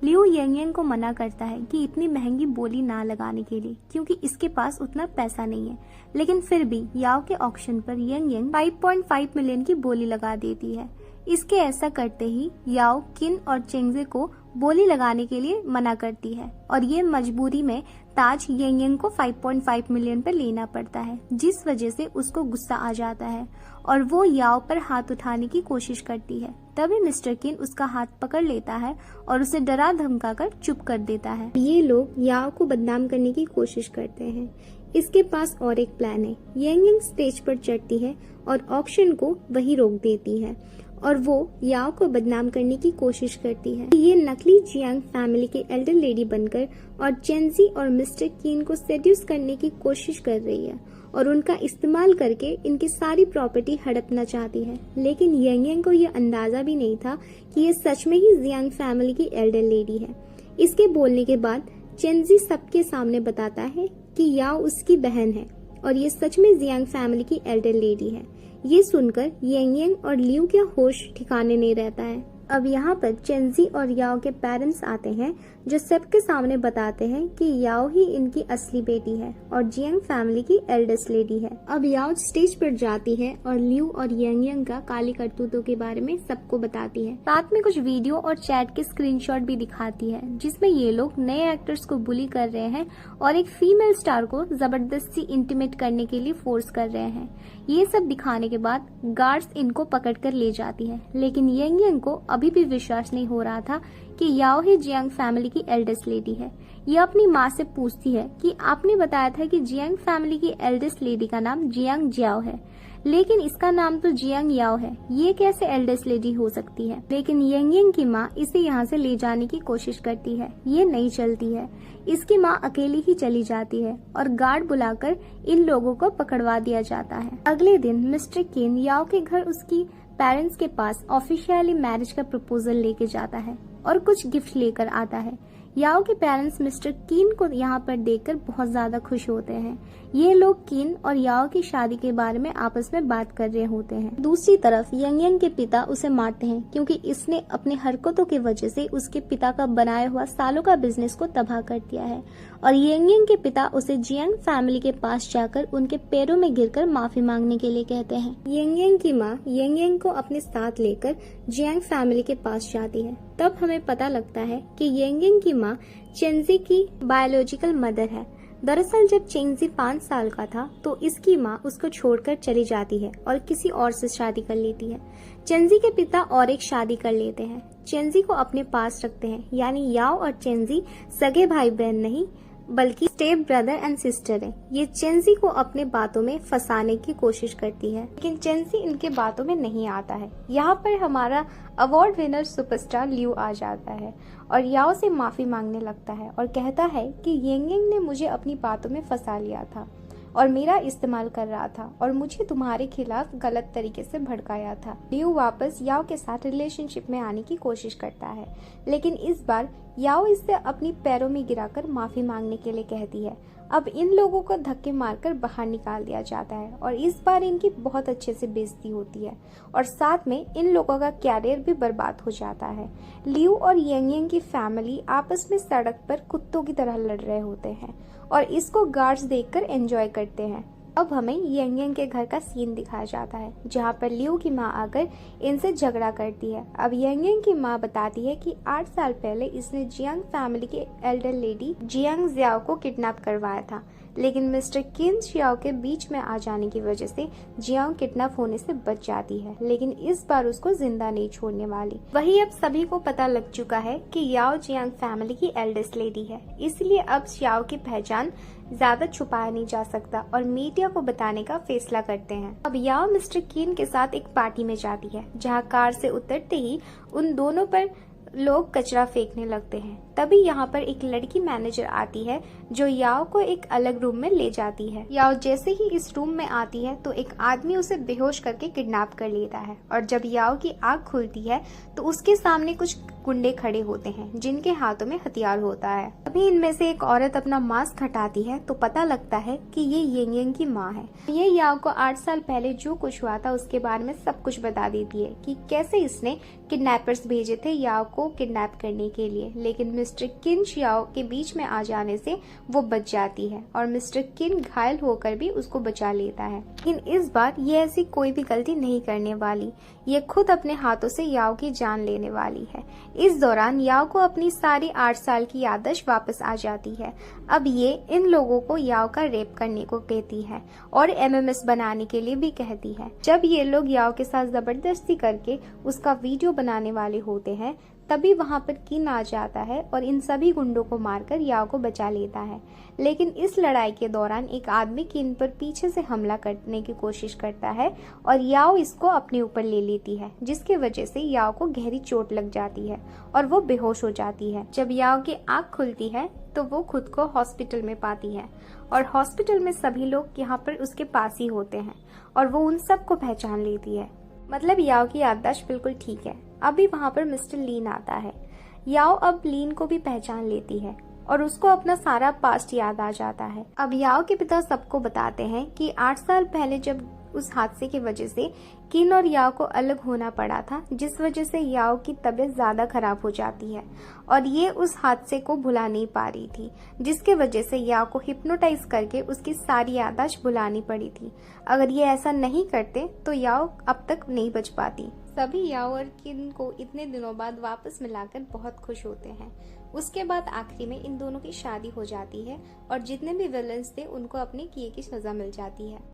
लियो येंग येंग को मना करता है कि इतनी महंगी बोली ना लगाने के लिए क्योंकि इसके पास उतना पैसा नहीं है, लेकिन फिर भी याओ के ऑक्शन पर येंग येंग 5.5 मिलियन की बोली लगा देती है। इसके ऐसा करते ही याओ किन और चेंजे को बोली लगाने के लिए मना करती है और ये मजबूरी में ताज येंग येंग को 5.5 मिलियन पर लेना पड़ता है, जिस वजह से उसको गुस्सा आ जाता है और वो याओ पर हाथ उठाने की कोशिश करती है। तभी मिस्टर किन उसका हाथ पकड़ लेता है और उसे डरा धमका कर चुप कर देता है। ये लोग याओ को बदनाम करने की कोशिश करते हैं। इसके पास और एक प्लान है। येंग येंग स्टेज पर चढ़ती है और ऑक्शन को वही रोक देती है और वो याओ को बदनाम करने की कोशिश करती है। ये नकली जियांग फैमिली के एल्डर लेडी बनकर और चेंजी और मिस्टर कीन को सेड्यूस करने की कोशिश कर रही है और उनका इस्तेमाल करके इनकी सारी प्रॉपर्टी हड़पना चाहती है। लेकिन यांग को यह अंदाजा भी नहीं था कि ये सच में ही जियांग फैमिली की एल्डर लेडी है। इसके बोलने के बाद चेंजी सबके सामने बताता है कि याओ उसकी बहन है और ये सच में जियांग फैमिली की एल्डर लेडी है। ये सुनकर यांग और लियू का होश ठिकाने नहीं रहता है। अब यहाँ पर चेंजी और याओ के पेरेंट्स आते हैं जो सबके सामने बताते हैं कि याओ ही इनकी असली बेटी है और जियांग फैमिली की एल्डेस्ट लेडी है। अब याओ स्टेज पर जाती है और लियू और यांग का काली करतूतों के बारे में सबको बताती है। साथ में कुछ वीडियो और चैट के स्क्रीनशॉट भी दिखाती है जिसमें ये लोग नए एक्टर्स को बुली कर रहे हैं और एक फीमेल स्टार को जबरदस्ती इंटीमेट करने के लिए फोर्स कर रहे हैं। ये सब दिखाने के बाद गार्ड्स इनको पकड़कर ले जाती है, लेकिन यांग को अभी भी विश्वास नहीं हो रहा था कि याओ ही जियांग फैमिली की एल्डेस्ट लेडी है। ये अपनी माँ से पूछती है कि आपने बताया था कि जियांग फैमिली की एल्डेस्ट लेडी का नाम जियांग जियाओ है, लेकिन इसका नाम तो जियांग याओ है, ये कैसे एल्डेस्ट लेडी हो सकती है। लेकिन यांग की माँ इसे यहाँ से ले जाने की कोशिश करती है, ये नहीं चलती है। इसकी माँ अकेली ही चली जाती है और गार्ड बुलाकर इन लोगों को पकड़वा दिया जाता है। अगले दिन मिस्टर किन याओ के घर उसकी पेरेंट्स के पास ऑफिशियली मैरिज का प्रपोजल लेके जाता है और कुछ गिफ्ट लेकर आता है। याओ के पेरेंट्स मिस्टर कीन को यहाँ पर देखकर बहुत ज्यादा खुश होते हैं। ये लोग कीन और याओ की शादी के बारे में आपस में बात कर रहे होते हैं। दूसरी तरफ यांग के पिता उसे मारते हैं क्योंकि इसने अपनी हरकतों की वजह से उसके पिता का बनाया हुआ सालों का बिजनेस को तबाह कर दिया है और यांग के पिता उसे जियांग फैमिली के पास जाकर उनके पैरों में गिरकर माफी मांगने के लिए कहते हैं। यांग की माँ यांग को अपने साथ लेकर जियांग फैमिली के पास जाती है। तब हमें पता लगता है कि यांग की माँ चेंजी की बायोलॉजिकल मदर है। दरअसल जब चेंजी 5 साल का था तो इसकी माँ उसको छोड़कर चली जाती है और किसी और से शादी कर लेती है। चेंजी के पिता और एक शादी कर लेते हैं, चेंजी को अपने पास रखते हैं। यानी याओ और चेंजी सगे भाई बहन नहीं बल्कि स्टेप ब्रदर एंड सिस्टर है। ये चेंजी को अपने बातों में फंसाने की कोशिश करती है, लेकिन चेंजी इनके बातों में नहीं आता है। यहाँ पर हमारा अवार्ड विनर सुपरस्टार लियू आ जाता है और याओ से माफी मांगने लगता है और कहता है कि यांग ने मुझे अपनी बातों में फंसा लिया था और मेरा इस्तेमाल कर रहा था और मुझे तुम्हारे खिलाफ गलत तरीके से भड़काया था। लियू वापस याओ के साथ रिलेशनशिप में आने की कोशिश करता है, लेकिन इस बार याओ इससे अपनी पैरों में गिराकर माफी मांगने के लिए कहती है। अब इन लोगों को धक्के मारकर बाहर निकाल दिया जाता है और इस बार इनकी बहुत अच्छे से बेइज्जती होती है और साथ में इन लोगों का कैरियर भी बर्बाद हो जाता है। लियू और यांग की फैमिली आपस में सड़क पर कुत्तों की तरह लड़ रहे होते हैं और इसको गार्ड्स देखकर एंजॉय करते हैं। अब हमें यांग के घर का सीन दिखाया जाता है जहाँ पर लियू की माँ आकर इनसे झगड़ा करती है। अब यांग की माँ बताती है कि 8 साल पहले इसने जियांग फैमिली की एल्डर लेडी जियांग जियाओ को किडनैप करवाया था, लेकिन मिस्टर किन जियाओ के बीच में आ जाने की वजह से जियांग किडनैप होने से बच जाती है, लेकिन इस बार उसको जिंदा नहीं छोड़ने वाली। वही अब सभी को पता लग चुका है कि याओ जियांग फैमिली की एल्डेस्ट लेडी है, इसलिए अब याओ की पहचान ज्यादा छुपाया नहीं जा सकता और मीडिया को बताने का फैसला करते हैं। अब याओ मिस्टर कीन के साथ एक पार्टी में जाती है जहाँ कार से उतरते ही उन दोनों पर लोग कचरा फेंकने लगते हैं। तभी यहाँ पर एक लड़की मैनेजर आती है जो याओ को एक अलग रूम में ले जाती है। याओ जैसे ही इस रूम में आती है तो एक आदमी उसे बेहोश करके किडनैप कर लेता है और जब याओ की आंख खुलती है तो उसके सामने कुछ गुंडे खड़े होते हैं जिनके हाथों में हथियार होता है। अभी इनमें से एक औरत अपना मास्क हटाती है तो पता लगता है कि ये यांग की माँ है। ये याओ को 8 साल पहले जो कुछ हुआ था उसके बारे में सब कुछ बता देती है कि कैसे इसने किडनैपर्स भेजे थे याओ को किडनैप करने के लिए, लेकिन मिस्टर किन याओ के बीच में आ जाने से वो बच जाती है और मिस्टर किन घायल होकर भी उसको बचा लेता है। लेकिन इस बार ये ऐसी कोई भी गलती नहीं करने वाली, ये खुद अपने हाथों से याओ की जान लेने वाली है। इस दौरान याओ को अपनी सारी 8 साल की याददाश्त वापस आ जाती है। अब ये इन लोगों को याओ का रेप करने को कहती है और MMS बनाने के लिए भी कहती है। जब ये लोग याओ के साथ जबरदस्ती करके उसका वीडियो बनाने वाले होते हैं तभी वहां पर किन आ जाता है और इन सभी गुंडों को मारकर याओ को बचा लेता है। लेकिन इस लड़ाई के दौरान एक आदमी किन पर पीछे से हमला करने की कोशिश करता है और याओ इसको अपने ऊपर ले लेती है, जिसकी वजह से याओ को गहरी चोट लग जाती है और वो बेहोश हो जाती है। जब याओ की आंख खुलती है तो वो खुद को हॉस्पिटल में पाती है और हॉस्पिटल में सभी लोग यहाँ पर उसके पास ही होते हैं और वो उन सबको पहचान लेती है। मतलब याओ की याददाश्त बिल्कुल ठीक है। अभी वहाँ पर मिस्टर लीन आता है। याओ अब लीन को भी पहचान लेती है और उसको अपना सारा पास्ट याद आ जाता है। अब याओ के पिता सबको बताते हैं कि 8 साल पहले जब उस हादसे की वजह से किन और याओ को अलग होना पड़ा था, जिस वजह से याओ की तबीयत ज्यादा खराब हो जाती है और ये उस हादसे को भुला नहीं पा रही थी, जिसके वजह से याओ को हिप्नोटाइज करके उसकी सारी याददाश्त भुलानी पड़ी थी। अगर ये ऐसा नहीं करते तो याओ अब तक नहीं बच पाती। सभी याओ और किन को इतने दिनों बाद वापस मिलाकर बहुत खुश होते हैं। उसके बाद आखिरी में इन दोनों की शादी हो जाती है और जितने भी विलन्स थे उनको अपने किए की सजा मिल जाती है।